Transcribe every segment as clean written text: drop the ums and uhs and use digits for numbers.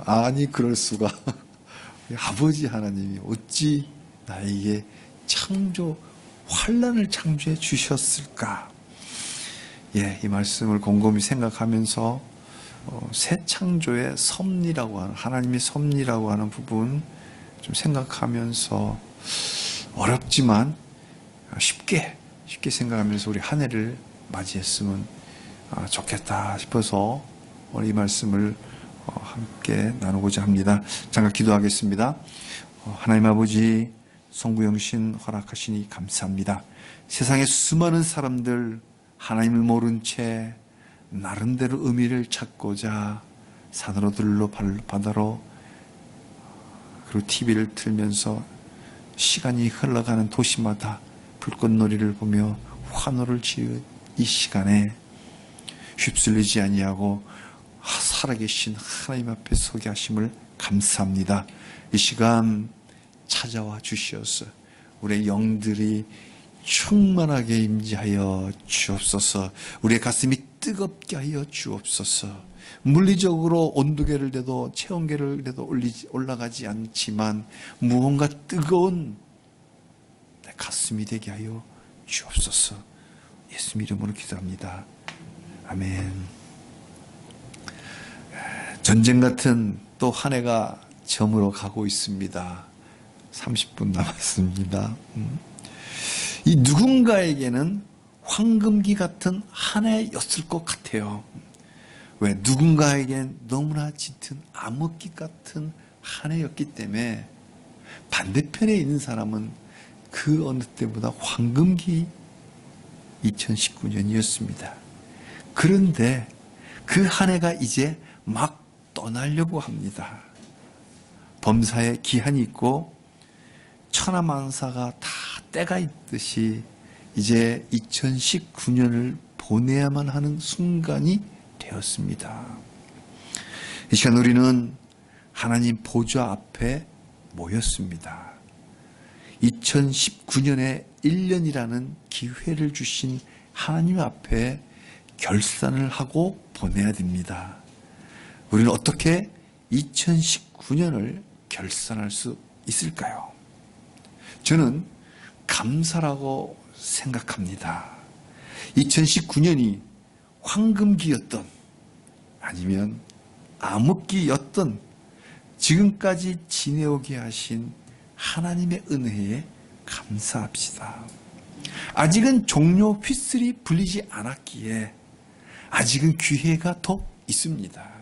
아니 그럴 수가. 아버지 하나님이 어찌 나에게 환난을 창조해 주셨을까? 예, 이 말씀을 곰곰이 생각하면서 새 창조의 섭리라고 하는, 하나님의 섭리라고 하는 부분 좀 생각하면서 어렵지만 쉽게 생각하면서 우리 한 해를 맞이했으면 좋겠다 싶어서 오늘 이 말씀을 함께 나누고자 합니다. 잠깐 기도하겠습니다. 하나님 아버지, 성부영신 허락하시니 감사합니다. 세상에 수많은 사람들 하나님을 모른 채 나름대로 의미를 찾고자 산으로 들로 바다로 그리고 TV를 틀면서 시간이 흘러가는 도시마다 불꽃놀이를 보며 환호를 지은 이 시간에 휩쓸리지 아니하고 살아계신 하나님 앞에 서게 하심을 감사합니다. 이 시간 찾아와 주시옵소서. 우리의 영들이 충만하게 임재하여 주옵소서. 우리의 가슴이 뜨겁게 하여 주옵소서. 물리적으로 온도계를 대도 체온계를 대도 올라가지 않지만 무언가 뜨거운 내 가슴이 되게 하여 주옵소서. 예수 이름으로 기도합니다. 아멘. 전쟁 같은 또 한 해가 저물어 가고 있습니다. 30분 남았습니다. 이 누군가에게는 황금기 같은 한 해였을 것 같아요. 왜? 누군가에겐 너무나 짙은 암흑기 같은 한 해였기 때문에 반대편에 있는 사람은 그 어느 때보다 황금기 2019년이었습니다. 그런데 그 한 해가 이제 막 떠나려고 합니다. 범사에 기한이 있고 천하만사가 다 때가 있듯이 이제 2019년을 보내야만 하는 순간이 되었습니다. 이 시간 우리는 하나님 보좌 앞에 모였습니다. 2019년에 1년이라는 기회를 주신 하나님 앞에 결산을 하고 보내야 됩니다. 우리는 어떻게 2019년을 결산할 수 있을까요? 저는 감사라고 생각합니다. 2019년이 황금기였던 아니면 암흑기였던 지금까지 지내오게 하신 하나님의 은혜에 감사합시다. 아직은 종료 휘슬이 불리지 않았기에 아직은 기회가 더 있습니다.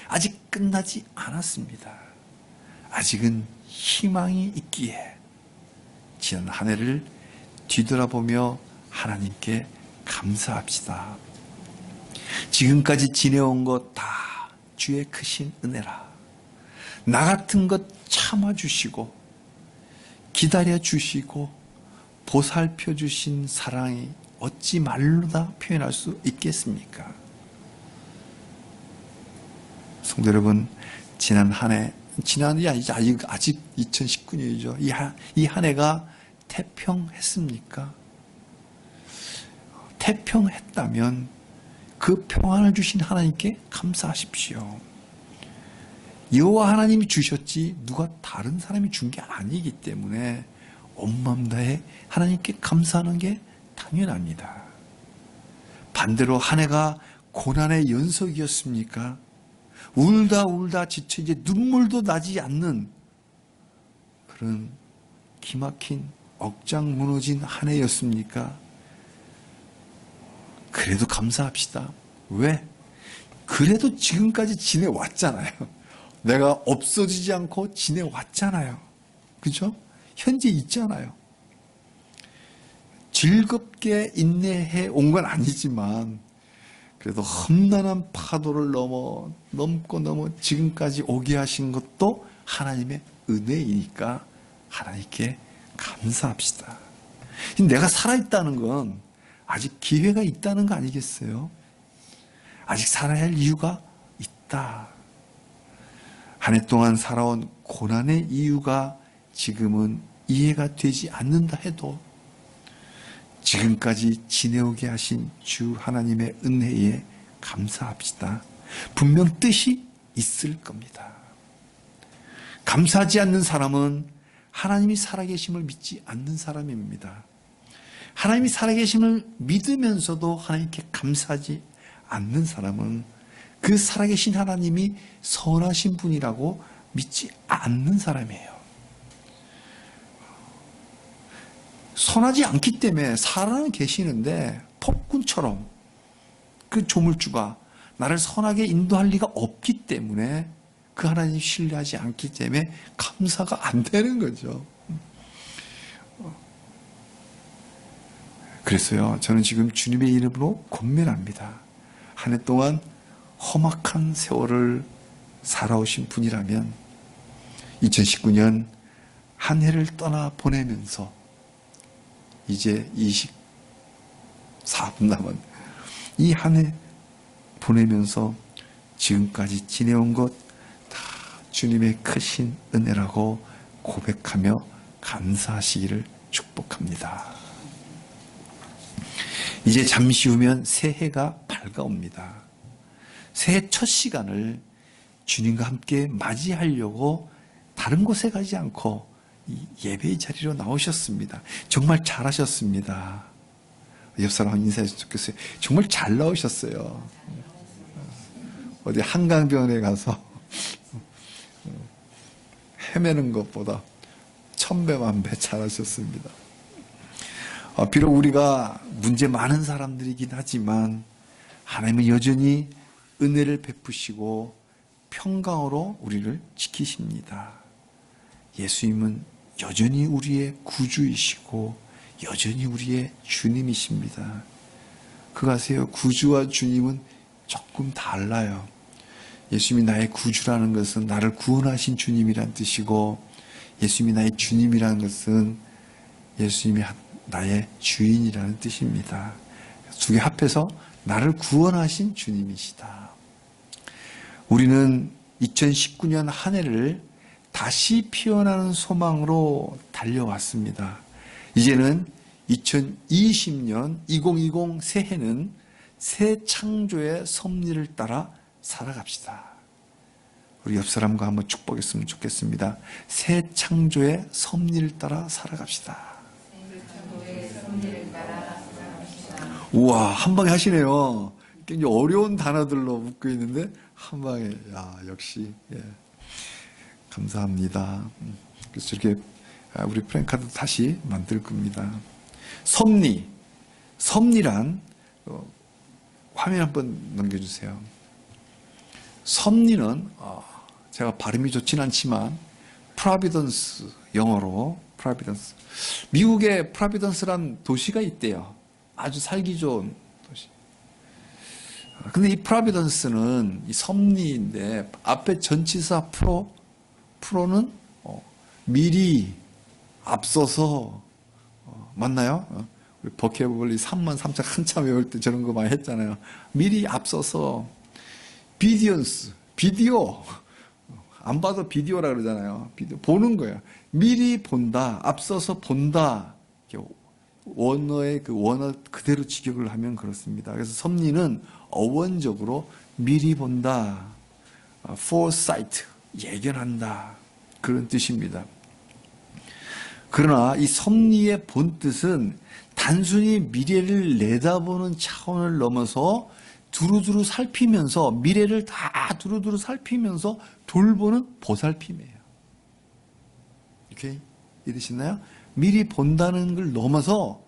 아직 끝나지 않았습니다. 아직은 희망이 있기에 지난 한 해를 뒤돌아보며 하나님께 감사합시다. 지금까지 지내온 것 다 주의 크신 은혜라. 나 같은 것 참아주시고 기다려주시고 보살펴주신 사랑이 어찌 말로 다 표현할 수 있겠습니까? 성도 여러분, 지난 한 해, 지난이 아니죠. 아직 2019년이죠. 이 한 해가 태평했습니까? 태평했다면 그 평안을 주신 하나님께 감사하십시오. 여호와 하나님이 주셨지 누가 다른 사람이 준 게 아니기 때문에 온 마음 다해 하나님께 감사하는 게 당연합니다. 반대로 한 해가 고난의 연속이었습니까? 울다 지쳐 이제 눈물도 나지 않는 그런 기막힌 억장 무너진 한 해였습니까? 그래도 감사합시다. 왜? 그래도 지금까지 지내왔잖아요. 내가 없어지지 않고 지내왔잖아요. 그죠? 현재 있잖아요. 즐겁게 인내해 온 건 아니지만 그래도 험난한 파도를 넘고 지금까지 오게 하신 것도 하나님의 은혜이니까 하나님께 감사합시다. 내가 살아있다는 건 아직 기회가 있다는 거 아니겠어요? 아직 살아야 할 이유가 있다. 한 해 동안 살아온 고난의 이유가 지금은 이해가 되지 않는다 해도 지금까지 지내오게 하신 주 하나님의 은혜에 감사합시다. 분명 뜻이 있을 겁니다. 감사하지 않는 사람은 하나님이 살아계심을 믿지 않는 사람입니다. 하나님이 살아계심을 믿으면서도 하나님께 감사하지 않는 사람은 그 살아계신 하나님이 선하신 분이라고 믿지 않는 사람이에요. 선하지 않기 때문에 살아는 계시는데 폭군처럼 그 조물주가 나를 선하게 인도할 리가 없기 때문에 그 하나님 신뢰하지 않기 때문에 감사가 안 되는 거죠. 그래서요, 저는 지금 주님의 이름으로 권면합니다. 한 해 동안 험악한 세월을 살아오신 분이라면 2019년 한 해를 떠나 보내면서 이제 24분 남은 이 한 해 보내면서 지금까지 지내온 것 다 주님의 크신 은혜라고 고백하며 감사하시기를 축복합니다. 이제 잠시 후면 새해가 밝아옵니다. 새해 첫 시간을 주님과 함께 맞이하려고 다른 곳에 가지 않고 이 예배의 자리로 나오셨습니다. 정말 잘하셨습니다. 옆 사람 인사했으면 좋겠어요. 정말 잘 나오셨어요. 어디 한강변에 가서 헤매는 것보다 1000배 만배 잘하셨습니다. 비록 우리가 문제 많은 사람들이긴 하지만 하나님은 여전히 은혜를 베푸시고 평강으로 우리를 지키십니다. 예수님은 여전히 우리의 구주이시고 여전히 우리의 주님이십니다. 그거 아세요? 구주와 주님은 조금 달라요. 예수님이 나의 구주라는 것은 나를 구원하신 주님이란 뜻이고, 예수님이 나의 주님이라는 것은 예수님이 나의 주인이라는 뜻입니다. 두 개 합해서 나를 구원하신 주님이시다. 우리는 2019년 한 해를 다시 피어나는 소망으로 달려왔습니다. 이제는 2020년 2020 새해는 새 창조의 섭리를 따라 살아갑시다. 우리 옆 사람과 한번 축복했으면 좋겠습니다. 새 창조의 섭리를 따라 살아갑시다. 우와, 한 방에 하시네요. 굉장히 어려운 단어들로 묶여 있는데 한 방에, 야, 역시, 예. 감사합니다. 그래서 이렇게 우리 프랭카드 다시 만들 겁니다. 섭리란 화면 한번 넘겨주세요. 섭리는 제가 발음이 좋진 않지만 프로비던스, 영어로 프로비던스. 미국에 프로비던스란 도시가 있대요. 아주 살기 좋은 도시. 근데 이 프로비던스는 이 섭리인데 앞에 전치사 프로는 미리 앞서서 맞나요? 우리 버케블리 33,000 한참 외울 때 저런 거 많이 했잖아요. 미리 앞서서 비디오 안 봐도 비디오라 그러잖아요. 비디오 보는 거예요. 미리 본다, 앞서서 본다. 원어의 그 원어 그대로 직역을 하면 그렇습니다. 그래서 섭리는 어원적으로 미리 본다, foresight, 예견한다, 그런 뜻입니다. 그러나 이 섭리의 본뜻은 단순히 미래를 내다보는 차원을 넘어서 두루두루 살피면서 미래를 다 두루두루 살피면서 돌보는 보살핌이에요. 이렇게 이해되시나요? 미리 본다는 걸 넘어서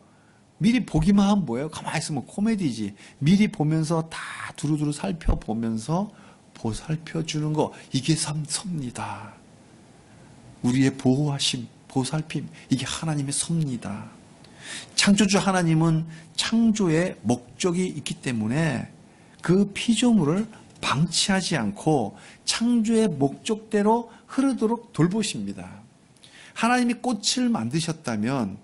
미리 보기만 하면 뭐예요? 가만히 있으면 코미디지. 미리 보면서 다 두루두루 살펴보면서 보살펴주는 거, 이게 섭니다. 우리의 보호하심, 보살핌, 이게 하나님의 섭니다. 창조주 하나님은 창조의 목적이 있기 때문에 그 피조물을 방치하지 않고 창조의 목적대로 흐르도록 돌보십니다. 하나님이 꽃을 만드셨다면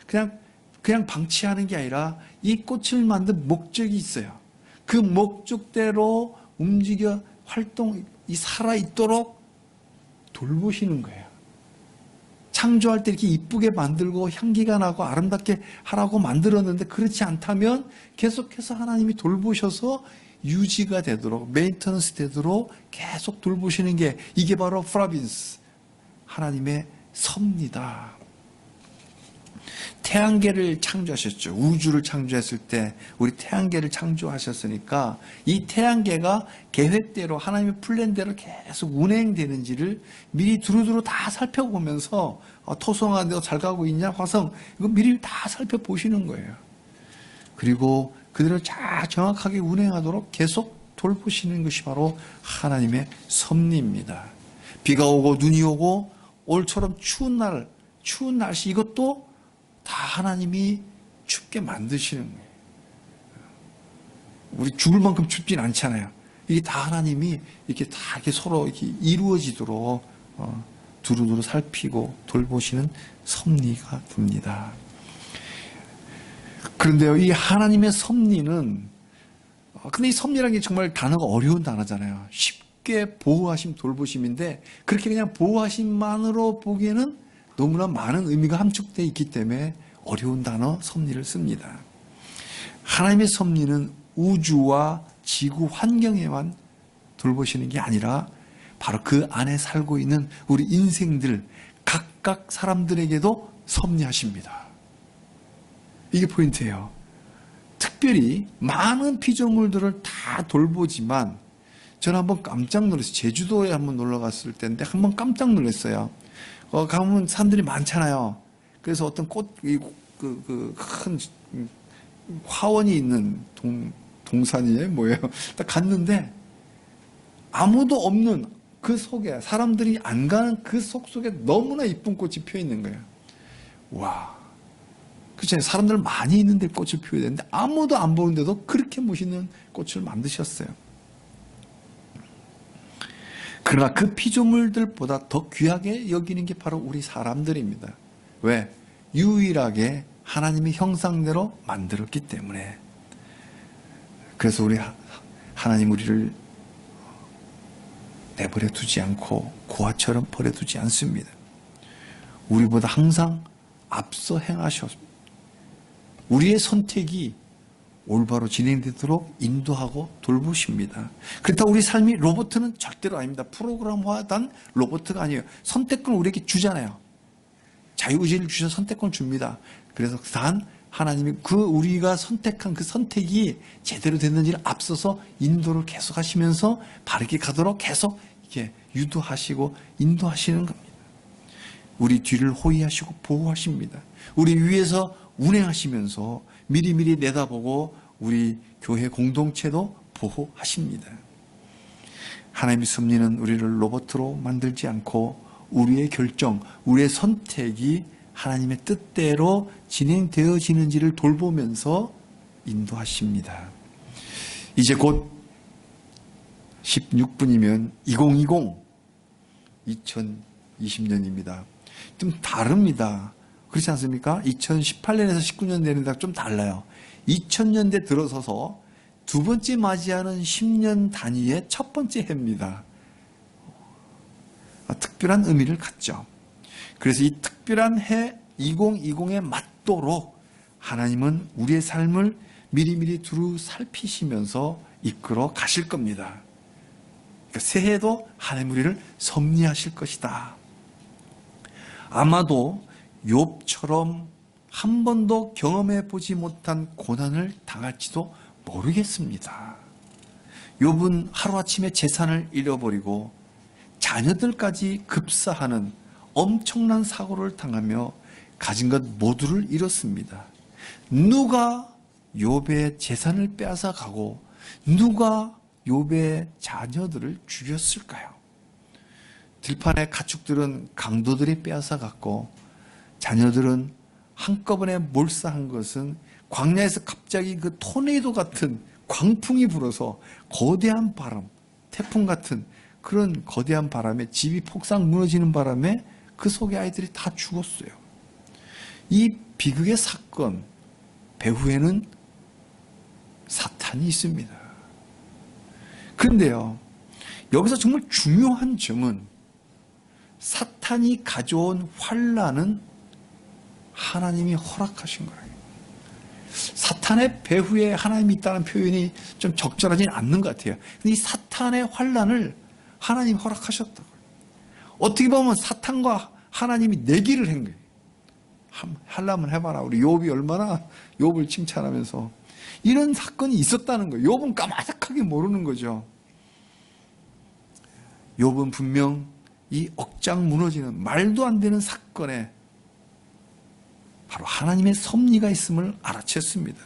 그냥 방치하는 게 아니라 이 꽃을 만든 목적이 있어요. 그 목적대로 움직여 살아있도록 돌보시는 거예요. 창조할 때 이렇게 이쁘게 만들고 향기가 나고 아름답게 하라고 만들었는데 그렇지 않다면 계속해서 하나님이 돌보셔서 유지가 되도록, 메인터넌스 되도록 계속 돌보시는 게 이게 바로 프라빈스, 하나님의 섭니다. 태양계를 창조하셨죠. 우주를 창조했을 때 우리 태양계를 창조하셨으니까 이 태양계가 계획대로 하나님의 플랜대로 계속 운행되는지를 미리 두루두루 다 살펴보면서 토성아 너 잘 가고 있냐? 화성 이거 미리 다 살펴보시는 거예요. 그리고 그들을 잘 정확하게 운행하도록 계속 돌보시는 것이 바로 하나님의 섭리입니다. 비가 오고 눈이 오고 올처럼 추운 날씨 이것도 다 하나님이 춥게 만드시는 거예요. 우리 죽을 만큼 춥진 않잖아요. 이게 다 하나님이 이렇게 다 이렇게 서로 이렇게 이루어지도록 두루두루 살피고 돌보시는 섭리가 됩니다. 그런데요, 이 하나님의 섭리는 근데 이 섭리라는 게 정말 단어가 어려운 단어잖아요. 쉽게 보호하심, 돌보심인데 그렇게 그냥 보호하심만으로 보기에는 너무나 많은 의미가 함축되어 있기 때문에 어려운 단어 섭리를 씁니다. 하나님의 섭리는 우주와 지구 환경에만 돌보시는 게 아니라 바로 그 안에 살고 있는 우리 인생들 각각 사람들에게도 섭리하십니다. 이게 포인트예요. 특별히 많은 피조물들을 다 돌보지만 저는 한번 깜짝 놀랐어요. 제주도에 한번 놀러 갔을 때인데 한번 깜짝 놀랐어요. 가면 사람들이 많잖아요. 그래서 어떤 큰 화원이 있는 동산이에요? 뭐예요? 딱 갔는데 아무도 없는 그 속에 사람들이 안 가는 그 속에 너무나 이쁜 꽃이 피어 있는 거예요. 와. 그렇잖아요. 사람들 많이 있는데 꽃을 피워야 되는데 아무도 안 보는데도 그렇게 멋있는 꽃을 만드셨어요. 그러나 그 피조물들보다 더 귀하게 여기는 게 바로 우리 사람들입니다. 왜? 유일하게 하나님의 형상대로 만들었기 때문에. 그래서 하나님 우리를 내버려 두지 않고 고아처럼 버려두지 않습니다. 우리보다 항상 앞서 행하셨습니다. 우리의 선택이 올바로 진행되도록 인도하고 돌보십니다. 그렇다고 우리 삶이 로봇은 절대로 아닙니다. 프로그램화된 로봇가 아니에요. 선택권을 우리에게 주잖아요. 자유의지를 주셔서 선택권을 줍니다. 그래서 단 하나님이 우리가 선택한 그 선택이 제대로 됐는지를 앞서서 인도를 계속 하시면서 바르게 가도록 계속 이렇게 유도하시고 인도하시는 겁니다. 우리 뒤를 호위하시고 보호하십니다. 우리 위에서 운행하시면서 미리미리 내다보고 우리 교회 공동체도 보호하십니다. 하나님의 섭리는 우리를 로봇으로 만들지 않고 우리의 결정, 우리의 선택이 하나님의 뜻대로 진행되어지는지를 돌보면서 인도하십니다. 이제 곧 16분이면 2020년입니다. 좀 다릅니다. 그렇지 않습니까? 2018년에서 19년 되는데 좀 달라요. 2000년대 들어서서 두 번째 맞이하는 10년 단위의 첫 번째 해입니다. 특별한 의미를 갖죠. 그래서 이 특별한 해 2020에 맞도록 하나님은 우리의 삶을 미리미리 두루 살피시면서 이끌어 가실 겁니다. 그러니까 새해도 하나님 우리를 섭리하실 것이다. 아마도 욥처럼 한 번도 경험해 보지 못한 고난을 당할지도 모르겠습니다. 욥은 하루아침에 재산을 잃어버리고 자녀들까지 급사하는 엄청난 사고를 당하며 가진 것 모두를 잃었습니다. 누가 욥의 재산을 빼앗아 가고 누가 욥의 자녀들을 죽였을까요? 들판의 가축들은 강도들이 빼앗아 갔고 자녀들은 한꺼번에 몰사한 것은 광야에서 갑자기 그 토네이도 같은 광풍이 불어서 거대한 바람, 태풍 같은 그런 거대한 바람에 집이 폭삭 무너지는 바람에 그 속의 아이들이 다 죽었어요. 이 비극의 사건 배후에는 사탄이 있습니다. 그런데요, 여기서 정말 중요한 점은 사탄이 가져온 환난은 하나님이 허락하신 거예요. 사탄의 배후에 하나님이 있다는 표현이 좀 적절하지는 않는 것 같아요. 근데 이 사탄의 환난을 하나님이 허락하셨다고요. 어떻게 보면 사탄과 하나님이 내기를 한 거예요. 하려면 해봐라. 우리 욥이 얼마나 욥을 칭찬하면서 이런 사건이 있었다는 거예요. 욥은 까마득하게 모르는 거죠. 욥은 분명 이 억장 무너지는 말도 안 되는 사건에 바로 하나님의 섭리가 있음을 알아챘습니다.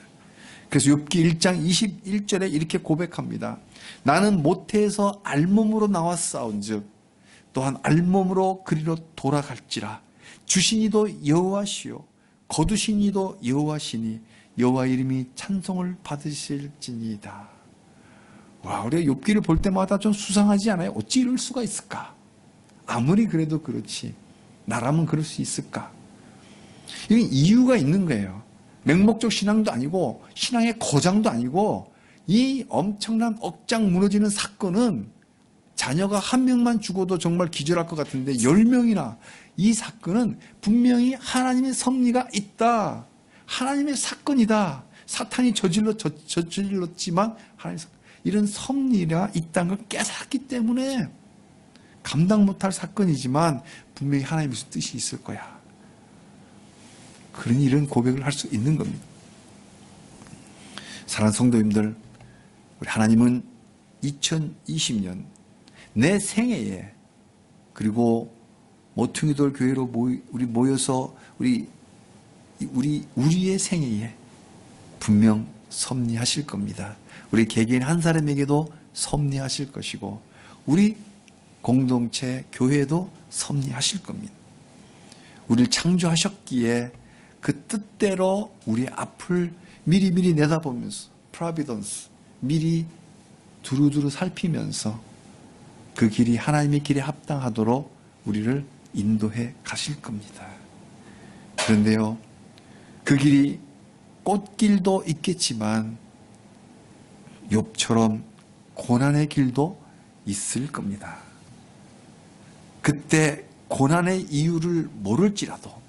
그래서 욥기 1장 21절에 이렇게 고백합니다. 나는 모태에서 알몸으로 나왔사온즉 또한 알몸으로 그리로 돌아갈지라. 주신 이도 여호와시요 거두신 이도 여호와시니 여호와 이름이 찬송을 받으실지니이다. 와, 우리가 욥기를 볼 때마다 좀 수상하지 않아요? 어찌 이럴 수가 있을까? 아무리 그래도 그렇지 나라면 그럴 수 있을까? 이건 이유가 있는 거예요. 맹목적 신앙도 아니고 신앙의 거장도 아니고 이 엄청난 억장 무너지는 사건은 자녀가 한 명만 죽어도 정말 기절할 것 같은데 10명이나 이 사건은 분명히 하나님의 섭리가 있다. 하나님의 사건이다. 사탄이 저질렀지만 하나님 이런 섭리가 있다는 걸 깨닫기 때문에 감당 못할 사건이지만 분명히 하나님의 무슨 뜻이 있을 거야. 그러니 이런 고백을 할 수 있는 겁니다. 사랑하는 성도님들, 우리 하나님은 2020년 내 생애에 그리고 모퉁이돌 교회로 우리 모여서 우리의 생애에 분명 섭리하실 겁니다. 우리 개개인 한 사람에게도 섭리하실 것이고 우리 공동체 교회도 섭리하실 겁니다. 우리를 창조하셨기에 그 뜻대로 우리 앞을 미리미리 내다보면서 프로비던스 미리 두루두루 살피면서 그 길이 하나님의 길에 합당하도록 우리를 인도해 가실 겁니다. 그런데요, 그 길이 꽃길도 있겠지만 욥처럼 고난의 길도 있을 겁니다. 그때 고난의 이유를 모를지라도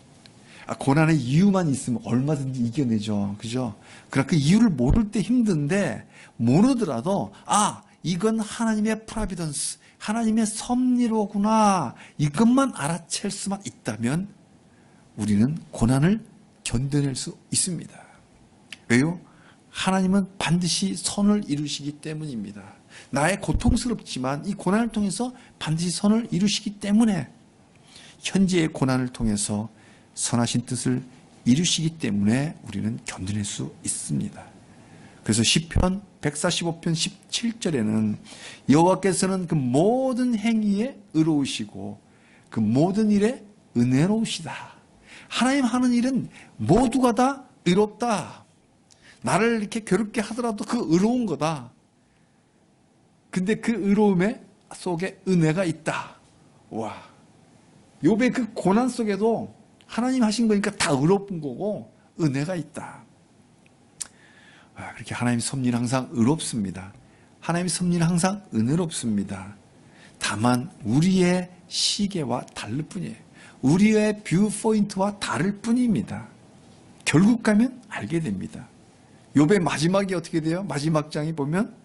고난의 이유만 있으면 얼마든지 이겨내죠. 그죠? 그러나 그 이유를 모를 때 힘든데 모르더라도 이건 하나님의 프로비던스, 하나님의 섭리로구나. 이것만 알아챌 수만 있다면 우리는 고난을 견뎌낼 수 있습니다. 왜요? 하나님은 반드시 선을 이루시기 때문입니다. 나의 고통스럽지만 이 고난을 통해서 반드시 선을 이루시기 때문에 현재의 고난을 통해서 선하신 뜻을 이루시기 때문에 우리는 견뎌낼 수 있습니다. 그래서 시편 145편 17절에는 여호와께서는 그 모든 행위에 의로우시고 그 모든 일에 은혜로우시다. 하나님 하는 일은 모두가 다 의롭다. 나를 이렇게 괴롭게 하더라도 그 의로운 거다. 근데 그 의로움에 속에 은혜가 있다. 와, 욥의 그 고난 속에도 하나님 하신 거니까 다 의롭은 거고 은혜가 있다. 그렇게 하나님의 섭리는 항상 의롭습니다. 하나님의 섭리는 항상 은혜롭습니다. 다만 우리의 시계와 다를 뿐이에요. 우리의 뷰 포인트와 다를 뿐입니다. 결국 가면 알게 됩니다. 욥의 마지막이 어떻게 돼요? 마지막 장에 보면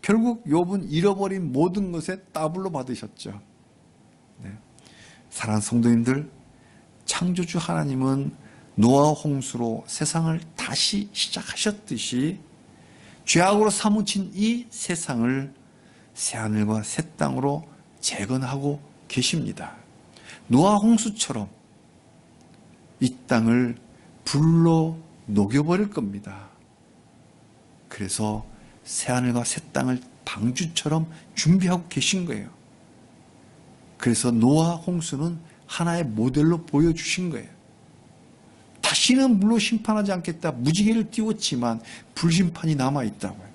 결국 욥은 잃어버린 모든 것에 더블로 받으셨죠. 네. 사랑하는 성도님들, 창조주 하나님은 노아 홍수로 세상을 다시 시작하셨듯이 죄악으로 사무친 이 세상을 새하늘과 새 땅으로 재건하고 계십니다. 노아 홍수처럼 이 땅을 불로 녹여버릴 겁니다. 그래서 새하늘과 새 땅을 방주처럼 준비하고 계신 거예요. 그래서 노아 홍수는 하나의 모델로 보여주신 거예요. 다시는 물로 심판하지 않겠다. 무지개를 띄웠지만 불심판이 남아있다고요.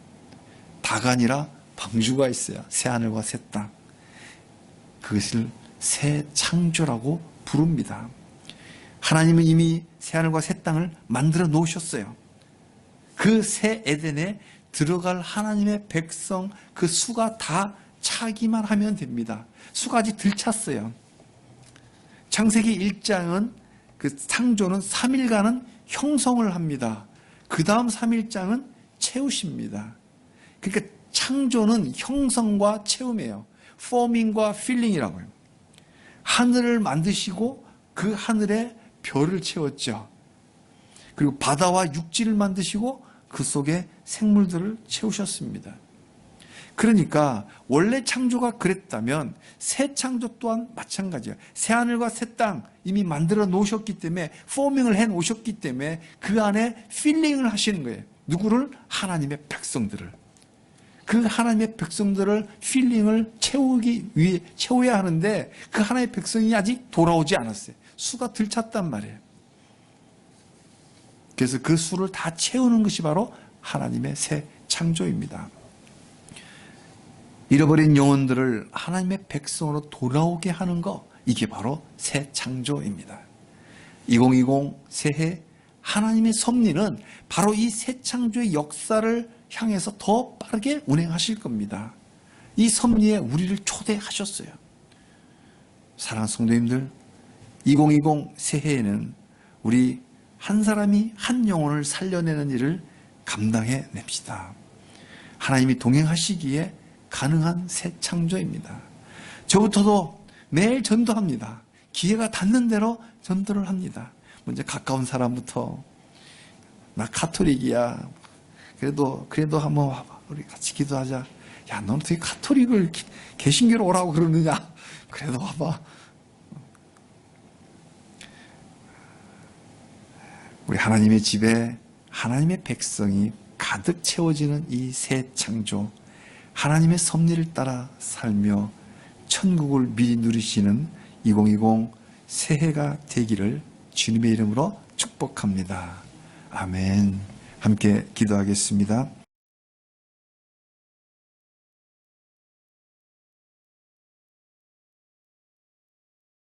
다가 아니라 방주가 있어요. 새하늘과 새 땅. 그것을 새 창조라고 부릅니다. 하나님은 이미 새하늘과 새 땅을 만들어 놓으셨어요. 그 새 에덴에 들어갈 하나님의 백성 그 수가 다 차기만 하면 됩니다. 수가 아직 들 찼어요. 창세기 1장은 그 창조는 3일간은 형성을 합니다. 그 다음 3일장은 채우십니다. 그러니까 창조는 형성과 채움이에요. forming과 filling이라고 해요. 하늘을 만드시고 그 하늘에 별을 채웠죠. 그리고 바다와 육지를 만드시고 그 속에 생물들을 채우셨습니다. 그러니까 원래 창조가 그랬다면 새 창조 또한 마찬가지예요. 새 하늘과 새 땅 이미 만들어 놓으셨기 때문에 포밍을 해 놓으셨기 때문에 그 안에 필링을 하시는 거예요. 누구를? 하나님의 백성들을. 그 하나님의 백성들을 필링을 채워야 하는데 그 하나님의 백성이 아직 돌아오지 않았어요. 수가 들찼단 말이에요. 그래서 그 수를 다 채우는 것이 바로 하나님의 새 창조입니다. 잃어버린 영혼들을 하나님의 백성으로 돌아오게 하는 것, 이게 바로 새 창조입니다. 2020 새해 하나님의 섭리는 바로 이 새 창조의 역사를 향해서 더 빠르게 운행하실 겁니다. 이 섭리에 우리를 초대하셨어요. 사랑하는 성도님들, 2020 새해에는 우리 한 사람이 한 영혼을 살려내는 일을 감당해 냅시다. 하나님이 동행하시기에 가능한 새 창조입니다. 저부터도 매일 전도합니다. 기회가 닿는 대로 전도를 합니다. 먼저 가까운 사람부터 나 카톨릭이야. 그래도 한번 와봐. 우리 같이 기도하자. 야, 너는 어떻게 카톨릭을 개신교로 오라고 그러느냐? 그래도 와봐. 우리 하나님의 집에 하나님의 백성이 가득 채워지는 이 새 창조, 하나님의 섭리를 따라 살며 천국을 미리 누리시는 2020 새해가 되기를 주님의 이름으로 축복합니다. 아멘. 함께 기도하겠습니다.